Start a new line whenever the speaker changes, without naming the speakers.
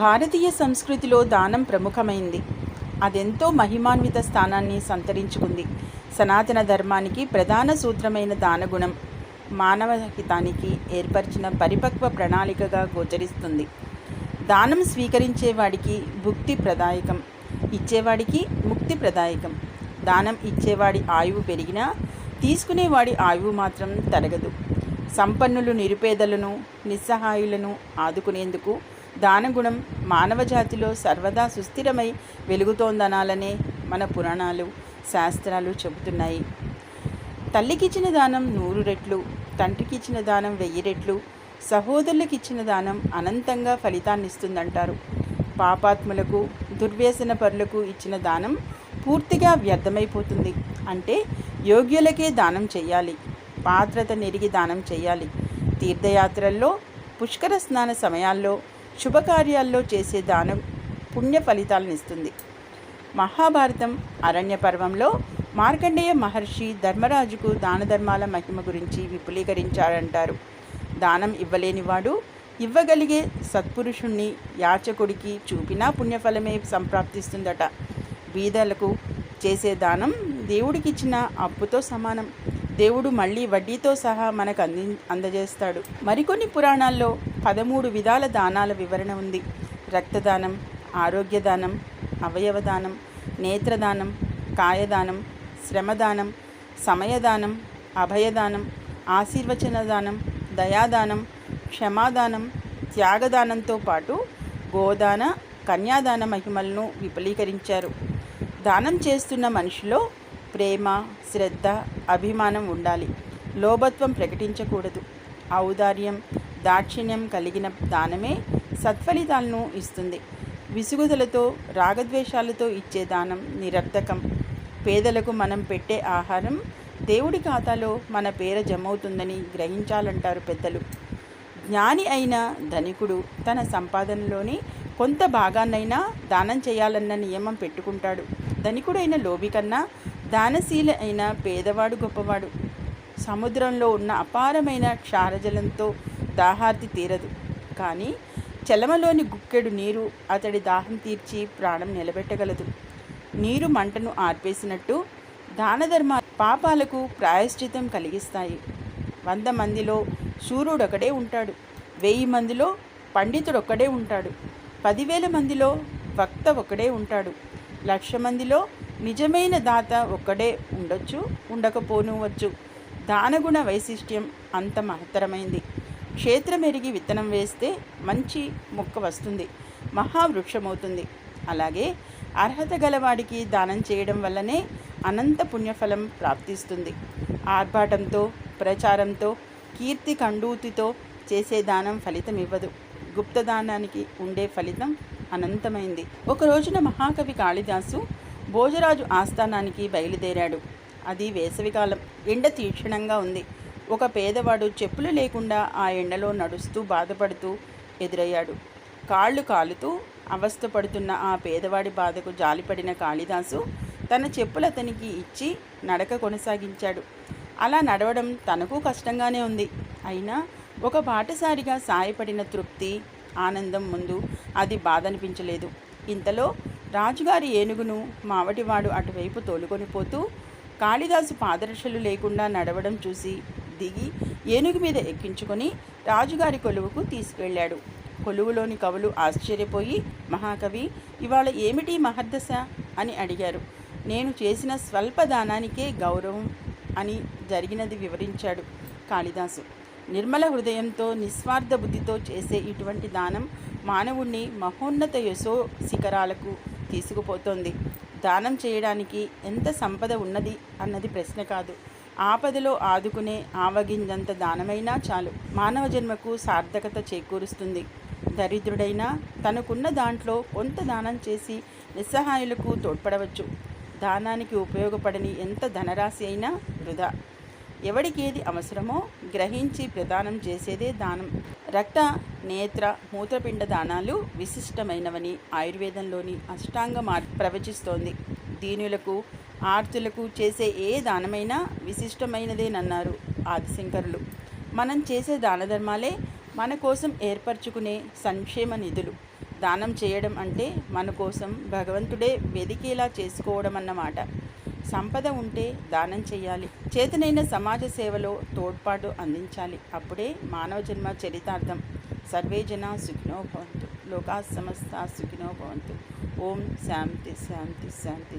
భారతీయ సంస్కృతిలో దానం ప్రముఖమైంది. అదెంతో మహిమాన్విత స్థానాన్ని సంతరించుకుంది. సనాతన ధర్మానికి ప్రధాన సూత్రమైన దానగుణం మానవ హితానికి ఏర్పరిచిన పరిపక్వ ప్రణాళికగా గోచరిస్తుంది. దానం స్వీకరించేవాడికి భుక్తి ప్రదాయకం, ఇచ్చేవాడికి ముక్తి ప్రదాయకం. దానం ఇచ్చేవాడి ఆయువు పెరిగినా తీసుకునేవాడి ఆయువు మాత్రం తరగదు. సంపన్నులు నిరుపేదలను, నిస్సహాయులను ఆదుకునేందుకు దానగుణం మానవజాతిలో సర్వదా సుస్థిరమై వెలుగుతోందనాలనే మన పురాణాలు, శాస్త్రాలు చెబుతున్నాయి. తల్లికిచ్చిన దానం 100 రెట్లు, తండ్రికిచ్చిన దానం 1000 రెట్లు, సహోదరులకిచ్చిన దానం అనంతంగా ఫలితాన్నిస్తుందంటారు. పాపాత్ములకు, దుర్వ్యసన పరులకు ఇచ్చిన దానం పూర్తిగా వ్యర్థమైపోతుంది. అంటే యోగ్యులకే దానం చెయ్యాలి, పాత్రత నెరిగి దానం చెయ్యాలి. తీర్థయాత్రల్లో, పుష్కర స్నాన సమయాల్లో, శుభకార్యాల్లో చేసే దానం పుణ్య ఫలితాలనిస్తుంది. మహాభారతం అరణ్య పర్వంలో మార్కండేయ మహర్షి ధర్మరాజుకు దాన ధర్మాల మహిమ గురించి విపులీకరించాడంటారు. దానం ఇవ్వలేనివాడు ఇవ్వగలిగే సత్పురుషుణ్ణి యాచకుడికి చూపినా పుణ్యఫలమే సంప్రాప్తిస్తుందట. బీదలకు చేసే దానం దేవుడికిచ్చిన అప్పుతో సమానం. దేవుడు మళ్ళీ వడ్డీతో సహా మనకు అందజేస్తాడు. మరికొన్ని పురాణాల్లో 13 విధాల దానాల వివరణ ఉంది. రక్తదానం, ఆరోగ్యదానం, అవయవదానం, నేత్రదానం, కాయదానం, శ్రమదానం, సమయదానం, అభయదానం, ఆశీర్వచన దానం, దయాదానం, క్షమాదానం, త్యాగదానంతో పాటు గోదాన, కన్యాదాన మహిమలను విపులీకరించారు. దానం చేస్తున్న మనిషిలో ప్రేమ, శ్రద్ధ, అభిమానం ఉండాలి. లోభత్వం ప్రకటించకూడదు. ఔదార్యం, దాక్షిణ్యం కలిగిన దానమే సత్ఫలితాలను ఇస్తుంది. విసుగుదలతో, రాగద్వేషాలతో ఇచ్చే దానం నిరర్థకం. పేదలకు మనం పెట్టే ఆహారం దేవుడి ఖాతాలో మన పేర జమవుతుందని గ్రహించాలంటారు పెద్దలు. జ్ఞాని అయిన ధనికుడు తన సంపాదనలోని కొంత భాగాన్నైనా దానం చేయాలన్న నియమం పెట్టుకుంటాడు. ధనికుడైన లోభి కన్నా దానశీల అయిన పేదవాడు గొప్పవాడు. సముద్రంలో ఉన్న అపారమైన క్షారజలంతో దాహార్తి తీరదు, కానీ చలమలోని గుక్కెడు నీరు అతడి దాహం తీర్చి ప్రాణం నిలబెట్టగలదు. నీరు మంటను ఆర్పేసినట్టు దానధర్మ పాపాలకు ప్రాయశ్చితం కలిగిస్తాయి. 100 మందిలో శూరుడొకడే ఉంటాడు, 1000 మందిలో పండితుడొక్కడే ఉంటాడు, 10,000 మందిలో వక్త ఒకడే ఉంటాడు, 1,00,000 మందిలో నిజమైన దాత ఒక్కడే ఉండొచ్చు, ఉండకపోనవచ్చు. దానగుణ వైశిష్ట్యం అంత మహత్తరమైంది. క్షేత్రమెరిగి విత్తనం వేస్తే మంచి మొక్క వస్తుంది, మహావృక్షమవుతుంది. అలాగే అర్హత గలవాడికి దానం చేయడం వల్లనే అనంత పుణ్యఫలం ప్రాప్తిస్తుంది. ఆర్భాటంతో, ప్రచారంతో, కీర్తి కండూతితో చేసే దానం ఫలితం ఇవ్వదు. గుప్తదానానికి ఉండే ఫలితం అనంతమైంది. ఒక రోజున మహాకవి కాళిదాసు భోజరాజు ఆస్థానానికి బయలుదేరాడు. అది వేసవికాలం. ఎండ తీక్షణంగా ఉంది. ఒక పేదవాడు చెప్పులు లేకుండా ఆ ఎండలో నడుస్తూ బాధపడుతూ ఎదురయ్యాడు. కాళ్ళు కాలుతూ అవస్థపడుతున్న ఆ పేదవాడి బాధకు జాలిపడిన కాళిదాసు తన చెప్పులు అతనికి ఇచ్చి నడక కొనసాగించాడు. అలా నడవడం తనకు కష్టంగానే ఉంది. అయినా ఒక బాటసారిగా సాయపడిన తృప్తి, ఆనందం ముందు అది బాధ అనిపించలేదు. ఇంతలో రాజుగారి ఏనుగును మావటివాడు అటువైపు తోలుకొని పోతూ కాళిదాసు పాదరక్షలు లేకుండా నడవడం చూసి దిగి ఏనుగు మీద ఎక్కించుకొని రాజుగారి కొలువుకు తీసుకెళ్ళాడు. కొలువులోని కవులు ఆశ్చర్యపోయి, మహాకవి, ఇవాళ ఏమిటి మహర్దశ అని అడిగారు. నేను చేసిన స్వల్ప దానానికే గౌరవం అని జరిగినది వివరించాడు కాళిదాసు. నిర్మల హృదయంతో, నిస్వార్థ బుద్ధితో చేసే ఇటువంటి దానం మానవుణ్ణి మహోన్నత యశో శిఖరాలకు తీసుకుపోతోంది. దానం చేయడానికి ఎంత సంపద ఉన్నది అన్నది ప్రశ్న కాదు. ఆపదలో ఆదుకునే ఆవగింజంత దానమైనా చాలు మానవ జన్మకు సార్థకత చేకూరుస్తుంది. దరిద్రుడైనా తనకున్న దాంట్లో కొంత దానం చేసి నిస్సహాయులకు తోడ్పడవచ్చు. దానానికి ఉపయోగపడని ఎంత ధనరాశి అయినా వృధా. ఎవడికేది అవసరమో గ్రహించి ప్రదానం చేసేదే దానం. రక్త, నేత్ర, మూత్రపిండ దానాలు విశిష్టమైనవని ఆయుర్వేదంలోని అష్టాంగ ప్రవచిస్తోంది. దీనులకు, ఆర్తులకు చేసే ఏ దానమైనా విశిష్టమైనదేనన్నారు ఆదిశంకరులు. మనం చేసే దాన ధర్మాలే మన కోసం ఏర్పరచుకునే సంక్షేమ నిధులు. దానం చేయడం అంటే మన కోసం భగవంతుడే వెదికేలా చేసుకోవడం అన్నమాట. సంపద ఉంటే దానం చేయాలి, చేతనైన సమాజ సేవలో తోడ్పాటు అందించాలి. అప్పుడే మానవ జన్మ చరితార్థం. సర్వే జనా సుఖినో భవంతు, లోకా సమస్త సుఖినో భవంతు. ఓం శాంతి శాంతి శాంతి.